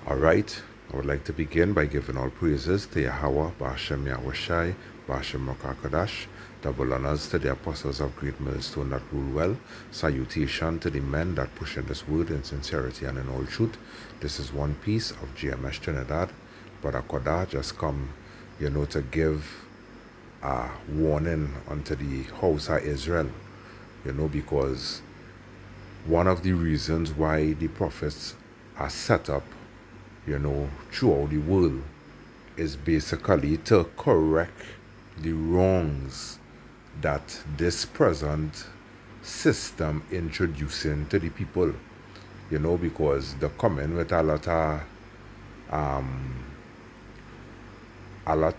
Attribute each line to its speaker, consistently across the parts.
Speaker 1: Alright, I would like to begin by giving all praises to Yahweh, Ba'ashem Yahushai, Ba'ashem Rokakadash, double honors to the apostles of Great Millstone that rule well, salutation to the men that push in this word in sincerity and in all truth. This is one piece of GMS Trinidad. Brother Koda just come, to give a warning unto the house of Israel, because one of the reasons why the prophets are set up throughout the world is basically to correct the wrongs that this present system introducing to the people, because they're coming with a lot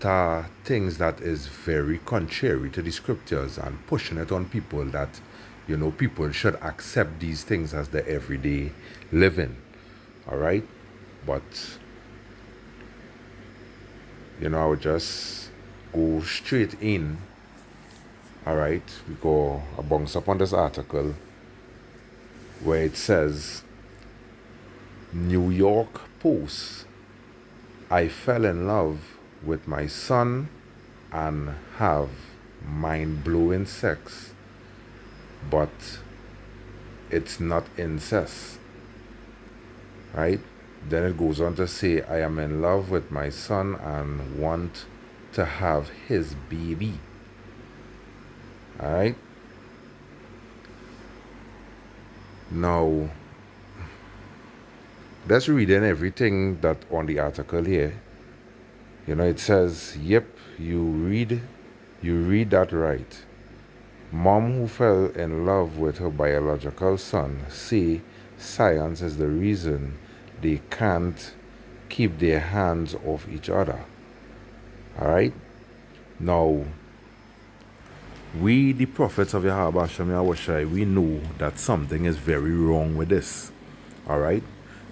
Speaker 1: of things that is very contrary to the scriptures and pushing it on people that, people should accept these things as their everyday living. All right? But, I would just go straight in. All right? We go a bounce up on this article where it says, New York Post, I fell in love with my son and have mind-blowing sex, but it's not incest. Right? Then it goes on to say, I am in love with my son and want to have his baby. Alright? Now, let's read in everything that on the article here. It says, yep, you read that right. Mom who fell in love with her biological son say science is the reason they can't keep their hands off each other. Alright? Now, we, the prophets of Yahweh Hashem Yahushai, we know that something is very wrong with this. Alright?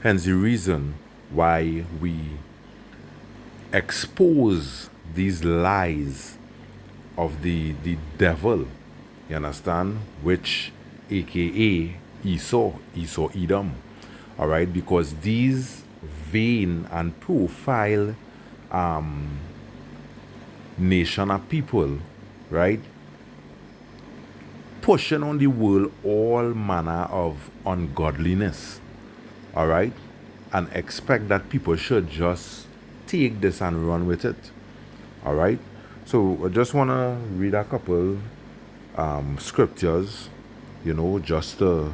Speaker 1: Hence the reason why we expose these lies of the devil, you understand? Which, aka Esau, Edom. Alright, because these vain and profile nation of people, right, pushing on the world all manner of ungodliness, alright, and expect that people should just take this and run with it, alright. So I just want to read a couple scriptures, just to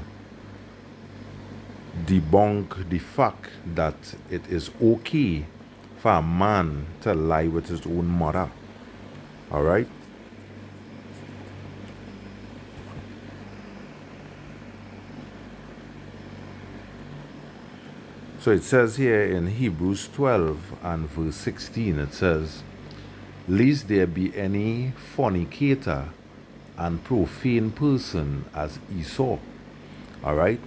Speaker 1: debunk the fact that it is okay for a man to lie with his own mother. Alright? So it says here in Hebrews 12 and verse 16, it says, lest there be any fornicator and profane person as Esau. Alright?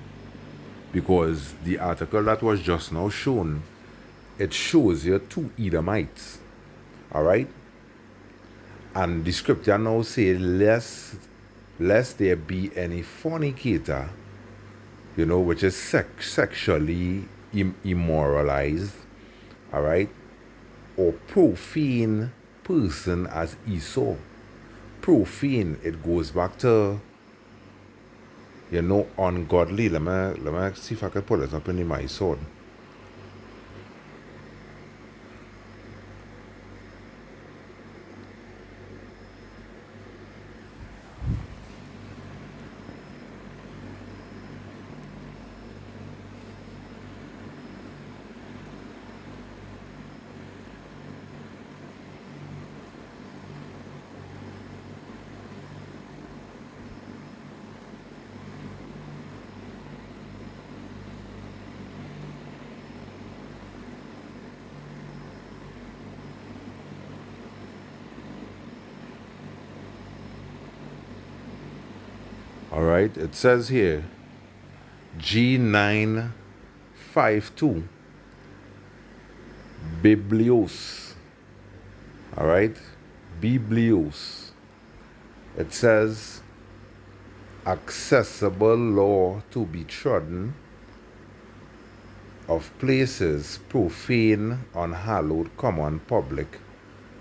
Speaker 1: Because the article that was just now shown, it shows here two Edomites. Alright? And the scripture now says, lest there be any fornicator, which is sexually immoralized, alright, or profane person as Esau. Profane, it goes back to ungodly. Let me see if I can pull it up in my sword. Alright, it says here, G952, Biblios. Alright, Biblios. It says, accessible law to be trodden of places profane, unhallowed, common, public,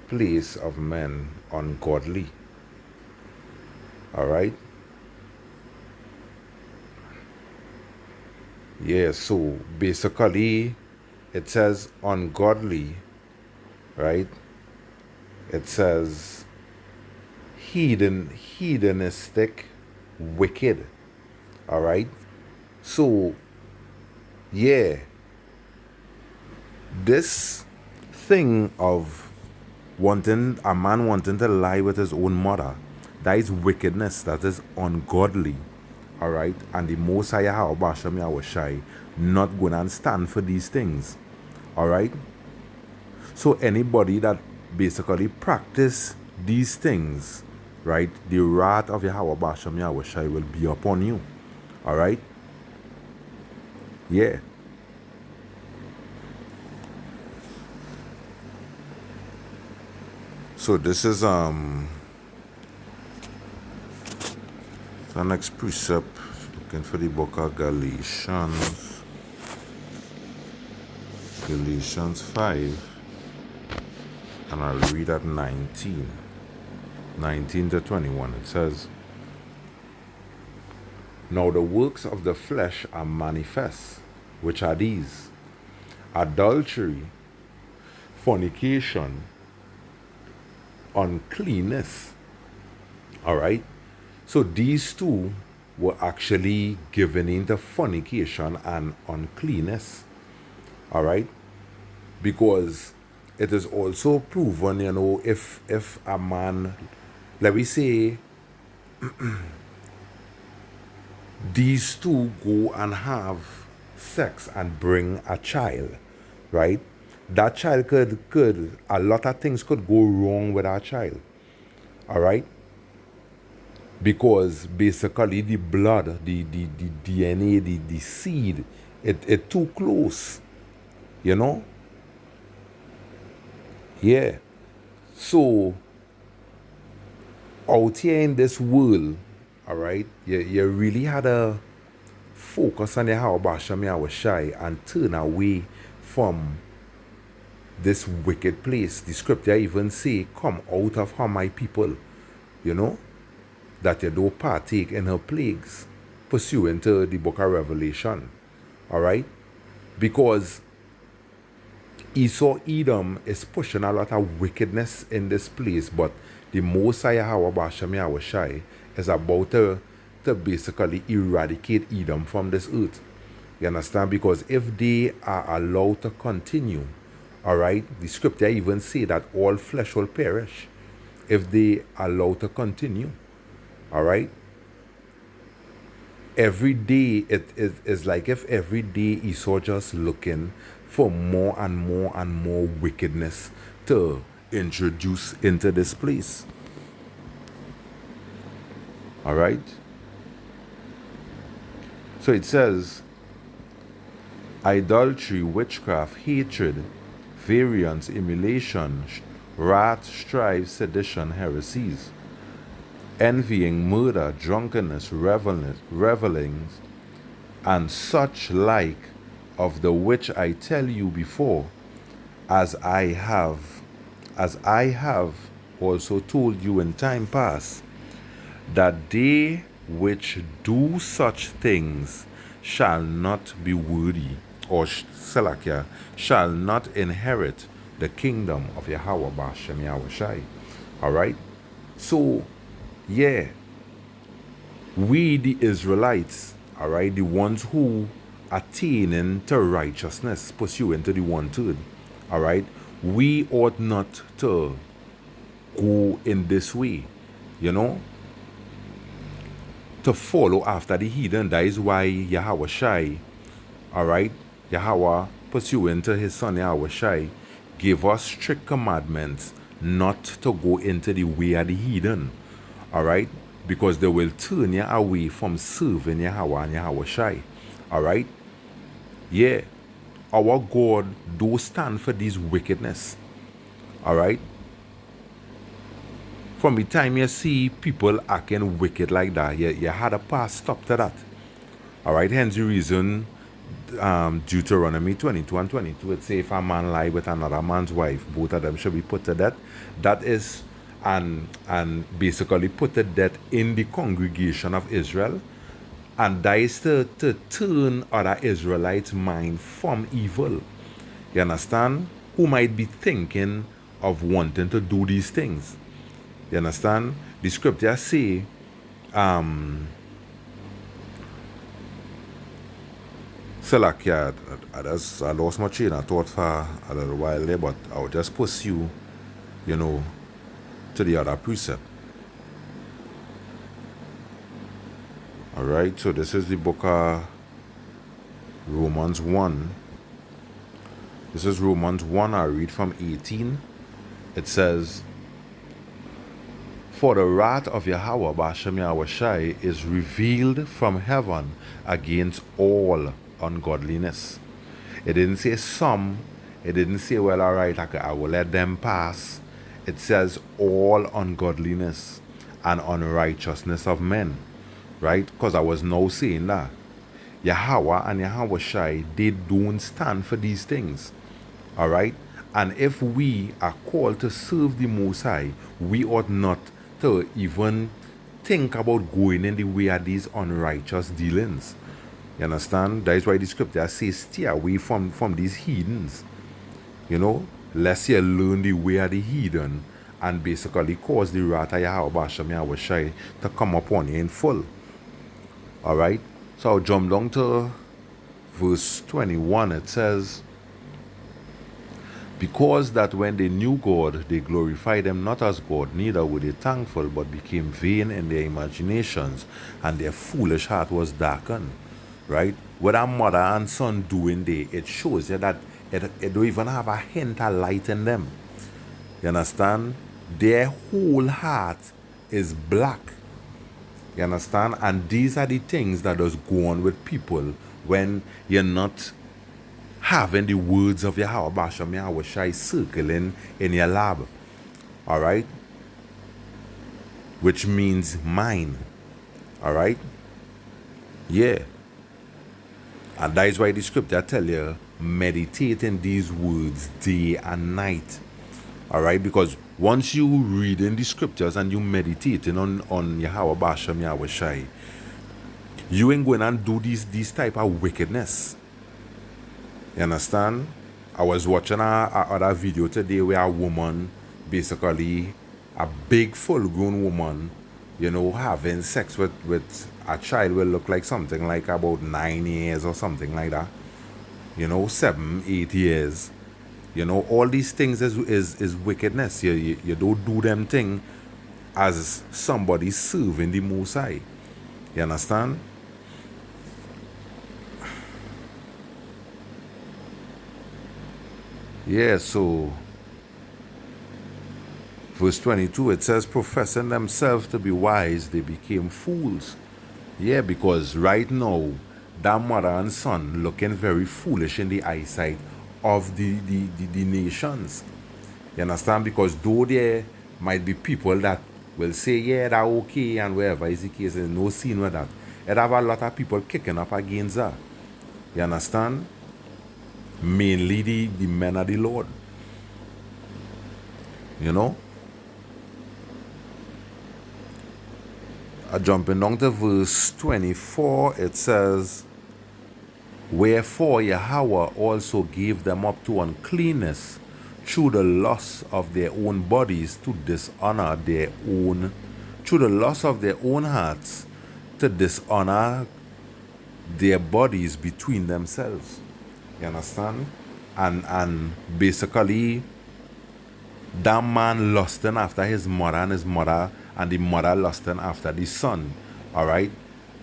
Speaker 1: place of men ungodly. All right? Yeah, so basically it says ungodly, right? It says hedonistic, wicked. All right? So, yeah, this thing of a man wanting to lie with his own mother, that is wickedness, that is ungodly. All right? And the Most High Basham Yahushai not going to stand for these things. All right? So anybody that basically practice these things, right, the wrath of Yahweh Basham Yahushai will be upon you. All right? Yeah. So this is the next precept, looking for the book of Galatians 5, and I'll read at 19 to 21. It says, "Now the works of the flesh are manifest, which are these: adultery, fornication, uncleanness." All right? So these two were actually given into fornication and uncleanness. All right? Because it is also proven, if a man, let me say, these two go and have sex and bring a child, right? That child could a lot of things could go wrong with that child. All right? Because basically the blood, the DNA, the seed, it too close. Yeah. So out here in this world, all right, you really had to focus on Yahweh Basham Yahushai and turn away from this wicked place. The scripture even say, "Come out of her, my people," that you don't partake in her plagues, pursuant to the book of Revelation. All right? Because Esau, Edom is pushing a lot of wickedness in this place, but the Most High Yahweh Basham Yahushai is about to basically eradicate Edom from this earth. You understand? Because if they are allowed to continue, all right, the scripture even say that all flesh will perish if they are allowed to continue. All right? Every day, it is like if every day Esau just looking for more and more and more wickedness to introduce into this place. All right? So it says, idolatry, witchcraft, hatred, variance, emulation, wrath, strife, sedition, heresies, envying, murder, drunkenness, revelings, and such like, of the which I tell you before, as I have also told you in time past, that they which do such things shall not be worthy, or Salakia, shall not inherit the kingdom of Yahweh Basham Yahushai. All right? So, yeah, we the Israelites, all right, the ones who attaining to righteousness, pursuant to the 1/3, all right, we ought not to go in this way, to follow after the heathen. That is why Yahweh Shai, all right, Yahweh, pursuant to his son Yahweh Shai, gave us strict commandments not to go into the way of the heathen, all right, because they will turn you away from serving Yahweh and Yahweh Shai. All right? Yeah. Our God do stand for this wickedness. All right? From the time you see people acting wicked like that, you had a past stop to that. All right? Hence the reason Deuteronomy 22 and 22, it says if a man lie with another man's wife, both of them should be put to death. That is, and basically put to death in the congregation of Israel. And that is to turn other Israelites' mind from evil. You understand? Who might be thinking of wanting to do these things. You understand? The scriptures say, Salakia, I lost my chain of thought for a little while there, but I'll just pursue, to the other precept. Alright, so this is the book of Romans 1. This is Romans 1, I read from 18. It says, for the wrath of Yahweh B'Hashem Yahushai is revealed from heaven against all ungodliness. It didn't say some. It didn't say, well, all right, I will let them pass. It says all ungodliness and unrighteousness of men. Right? Because I was now saying that Yahweh and Yahushai, they don't stand for these things. All right? And if we are called to serve the Most High, we ought not to even think about going in the way of these unrighteous dealings. You understand? That is why the scripture says stay away from these heathens. Lest you learn the way of the heathen and basically cause the wrath of Yahweh B'Hashem Yahushai to come upon you in full. Alright? So I'll jump down to verse 21. It says, because that when they knew God, they glorified him not as God, neither were they thankful, but became vain in their imaginations, and their foolish heart was darkened. Right? What a mother and son doing there, it shows you that it don't even have a hint of light in them. You understand? Their whole heart is black. You understand? And these are the things that does go on with people when you're not having the words of Yahweh B'Hashem Yahushai circling in your lab. Alright? Which means mine. Alright? Yeah. And that is why the scripture tell you, meditate in these words day and night. Alright? Because once you read in the scriptures and you meditating on Yahweh B'Hashem Yahushai, you ain't going and do these type of wickedness. You understand? I was watching a other video today where a woman, basically a big full-grown woman, having sex with a child will look like something like about 9 years or something like that. 7, 8 years. All these things is wickedness. You don't do them thing as somebody serving the Most High. You understand? Yeah, so verse 22, it says, professing themselves to be wise, they became fools. Yeah, because right now, that mother and son looking very foolish in the eyesight of the nations. You understand? Because though there might be people that will say, yeah, that's okay, and wherever is the case, there's no scene with that. It have a lot of people kicking up against that. You understand? Mainly the men of the Lord. Jumping down to verse 24, it says, wherefore Yahweh also gave them up to uncleanness through the lust of their own bodies to dishonor their own, through the lust of their own hearts to dishonor their bodies between themselves. You understand? And basically, that man lusting after his mother and the mother lusting after the son. Alright?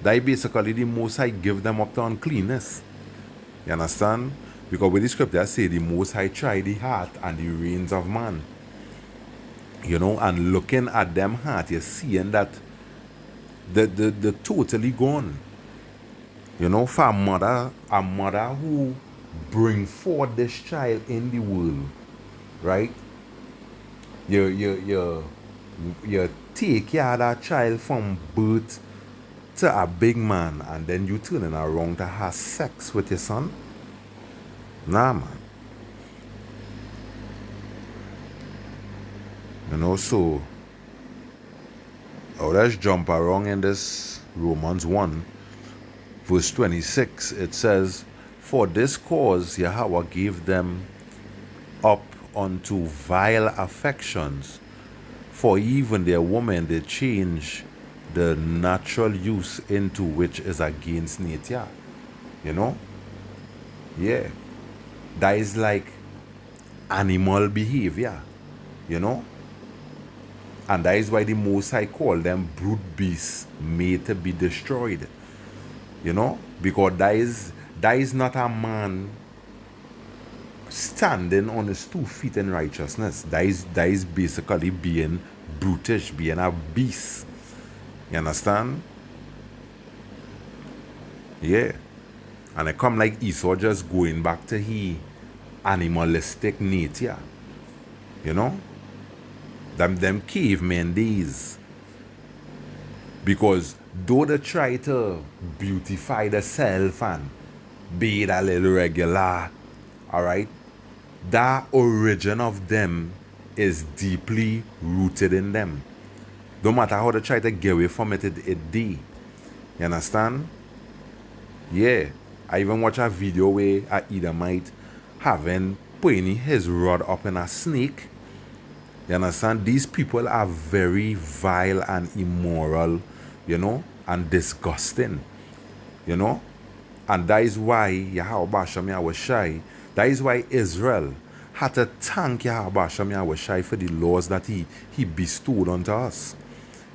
Speaker 1: That basically the Most High give them up to uncleanness. You understand? Because with the scripture say the Most High try the heart and the reins of man. And looking at them heart, you're seeing that they're totally gone. For a mother who bring forth this child in the world, right? You take care of that child from birth to a big man and then you turning around to have sex with your son? Nah, man. You know, so let's jump around in this Romans 1, verse 26. It says, "For this cause Yahweh gave them up unto vile affections, for even their women they change the natural use into which is against nature." You know? Yeah. That is like animal behavior. You know? And that is why the Most High call them brute beasts made to be destroyed. You know? Because that is not a man standing on his 2 feet in righteousness. That is basically being brutish, being a beast. You understand? Yeah. And it come like Esau just going back to his animalistic nature. You know? Them cavemen days. Because though they try to beautify themselves and be a little regular, alright, that origin of them is deeply rooted in them. No matter how they try to get away from it, it do. You understand? Yeah. I even watch a video where a Edomite putting his rod up in a snake. You understand? These people are very vile and immoral, you know, and disgusting. You know? And that is why Yahweh Hashem Yahweh Shai, that is why Israel had to thank Yahweh Hashem Yahweh Shai for the laws that he bestowed unto us.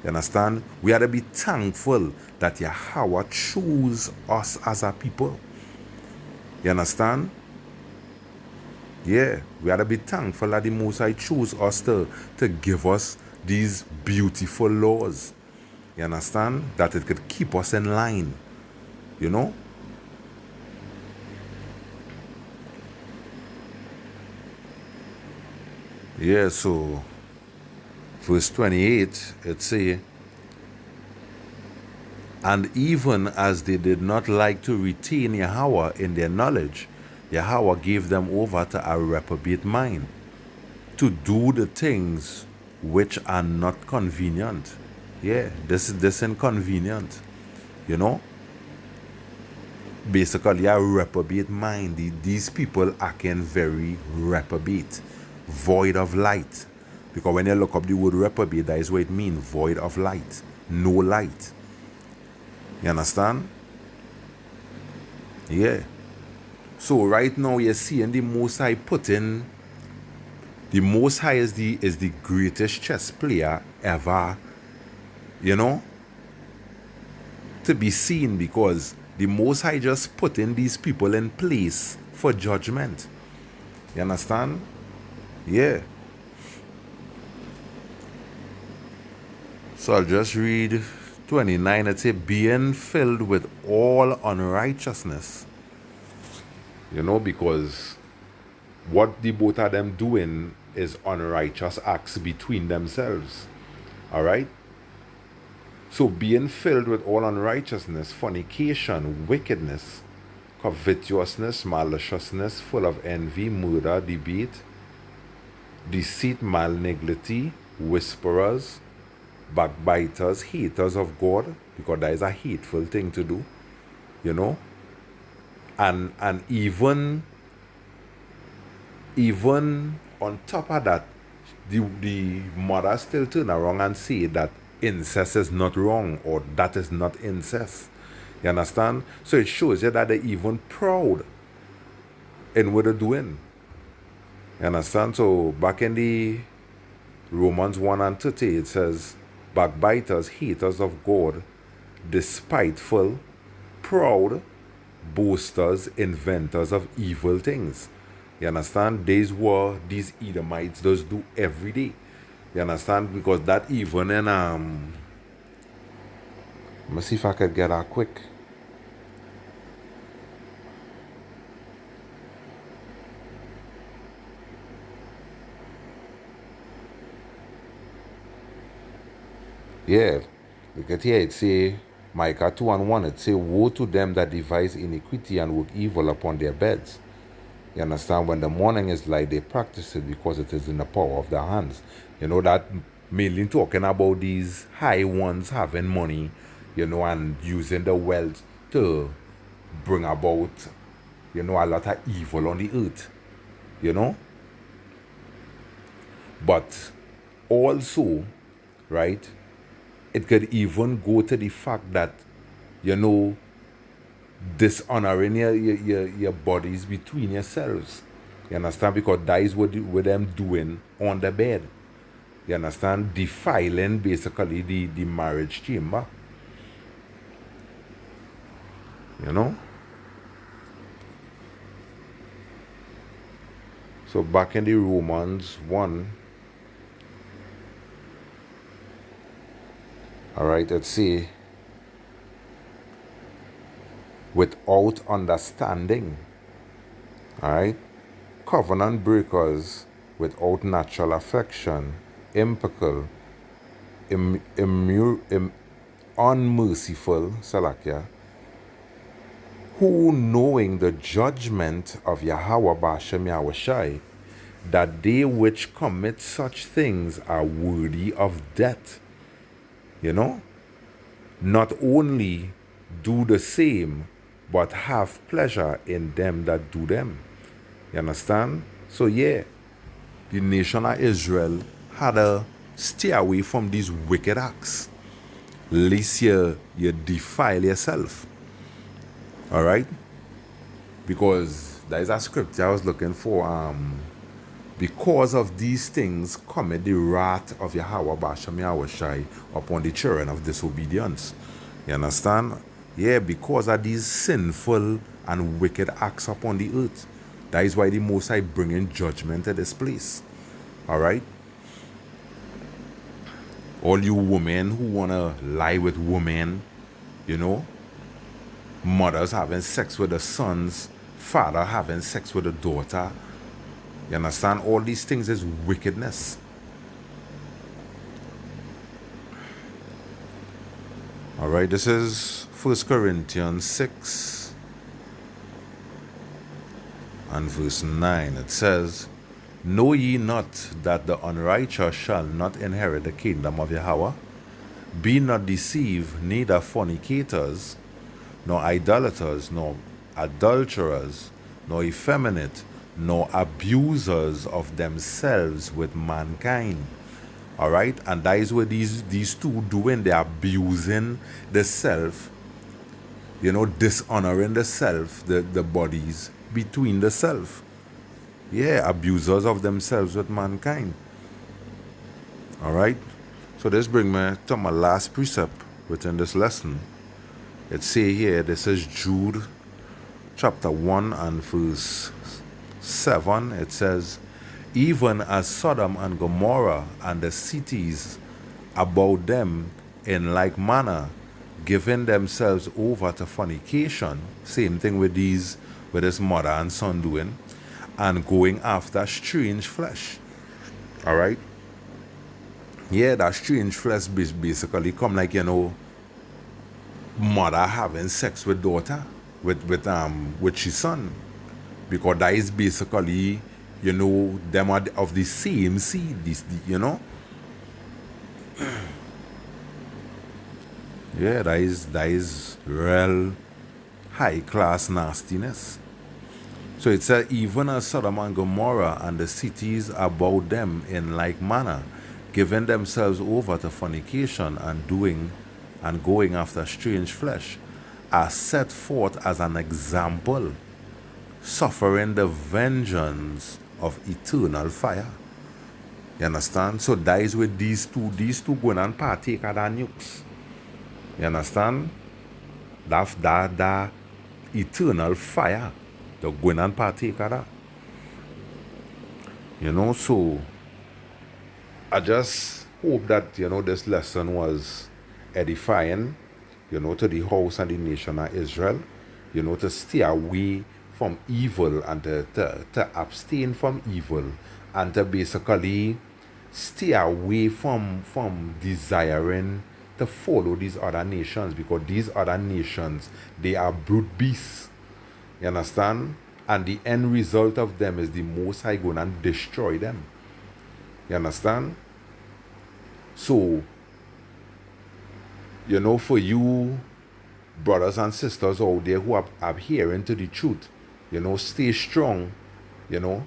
Speaker 1: You understand? We had to be thankful that Yahweh chose us as a people. You understand? Yeah, we had to be thankful that the Most High chose us to give us these beautiful laws. You understand? That it could keep us in line. You know? Yeah, so verse 28, it say, "And even as they did not like to retain Yahweh in their knowledge, Yahweh gave them over to a reprobate mind, to do the things which are not convenient." Yeah, this is inconvenient. You know? Basically, a reprobate mind. These people acting very reprobate, void of light. Because when you look up the word reprobate, that is what it means, void of light, no light. You understand? Yeah. So right now you're seeing the Most High putting, the Most High is the greatest chess player ever, you know, to be seen, because the Most High just putting these people in place for judgment. You understand? Yeah. So I'll just read 29. It says, "Being filled with all unrighteousness." You know, because what the both of them doing is unrighteous acts between themselves. Alright? So being filled with all unrighteousness, fornication, wickedness, covetousness, maliciousness, full of envy, murder, debate, deceit, malignity, whisperers, backbiters, haters of God, because that is a hateful thing to do, you know. And even on top of that, the mother still turn around and say that incest is not wrong, or that is not incest. You understand? So it shows you that they're even proud in what they're doing. You understand? So back in the Romans 1 and 30, it says, "Backbiters, haters of God, despiteful, proud, boasters, inventors of evil things." You understand? These Edomites does do every day. You understand? Because that even in let me see if I could get that quick. Yeah, look at here, it say Micah 2:1, it say, woe to them that devise iniquity and work evil upon their beds. You understand? When the morning is light, they practice it because it is in the power of their hands. You know, that mainly talking about these high ones having money, and using the wealth to bring about, a lot of evil on the earth, But also, right, it could even go to the fact that, dishonoring your bodies between yourselves. You understand? Because that is what them doing on the bed. You understand? Defiling basically the marriage chamber. So back in the Romans 1, alright, let's see. Without understanding, alright, covenant breakers without natural affection, impeccable, unmerciful, Salakia, who knowing the judgment of Yahweh Bashem Yahushai, that they which commit such things are worthy of death. Not only do the same, but have pleasure in them that do them. You understand? So the nation of Israel had to stay away from these wicked acts, lest you defile yourself. Alright? Because there is a scripture I was looking for. Because of these things cometh the wrath of Yahweh Bashem Yahushai upon the children of disobedience. You understand? Because of these sinful and wicked acts upon the earth. That is why the Most High bringing judgment to this place. Alright? All you women who want to lie with women, mothers having sex with the sons, father having sex with the daughter. You understand? All these things is wickedness. Alright, this is 1 Corinthians 6 and verse 9. It says, know ye not that the unrighteous shall not inherit the kingdom of Yahweh? Be not deceived, neither fornicators, nor idolaters, nor adulterers, nor effeminate, nor abusers of themselves with mankind. Alright? And that is what these two doing. They're abusing the self, dishonoring the self, the bodies between the self. Abusers of themselves with mankind. Alright? So this brings me to my last precept within this lesson. It say here, this is Jude chapter 1 and verse 7. It says, even as Sodom and Gomorrah and the cities about them in like manner, giving themselves over to fornication, same thing with this mother and son doing, and going after strange flesh. Alright? That strange flesh basically come like, mother having sex with daughter, with his son. Because that is basically, them are of the same seed, that is real high class nastiness. So it said, even as Sodom and Gomorrah and the cities about them in like manner, giving themselves over to fornication and going after strange flesh, are set forth as an example, suffering the vengeance of eternal fire. You understand? So that is with these two going and partake of the nukes. You understand? That eternal fire, they're going and partake of that. So I just hope that, this lesson was edifying, to the house and the nation of Israel, to stay away from evil and to abstain from evil and to basically stay away from desiring, to follow these other nations, because these other nations, they are brute beasts. You understand? And the end result of them is the Most High going and destroy them. You understand? So, you know, for you brothers and sisters out there who are adhering to the truth, you know, stay strong. You know,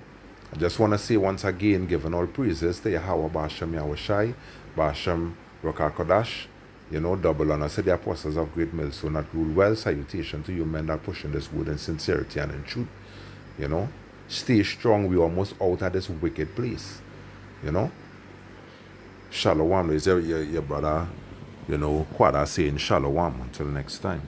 Speaker 1: I just want to say once again, giving all praises to Yahweh Ba'ashem Yahushai, Ba'ashem Rokah. You know, double honor to the apostles of Great Millstone that rule well. Salutation to you men that pushing this word in sincerity and in truth. You know, stay strong. We're almost out of this wicked place. You know, Shalom. Is your brother, you know, Quada saying Shalom until next time.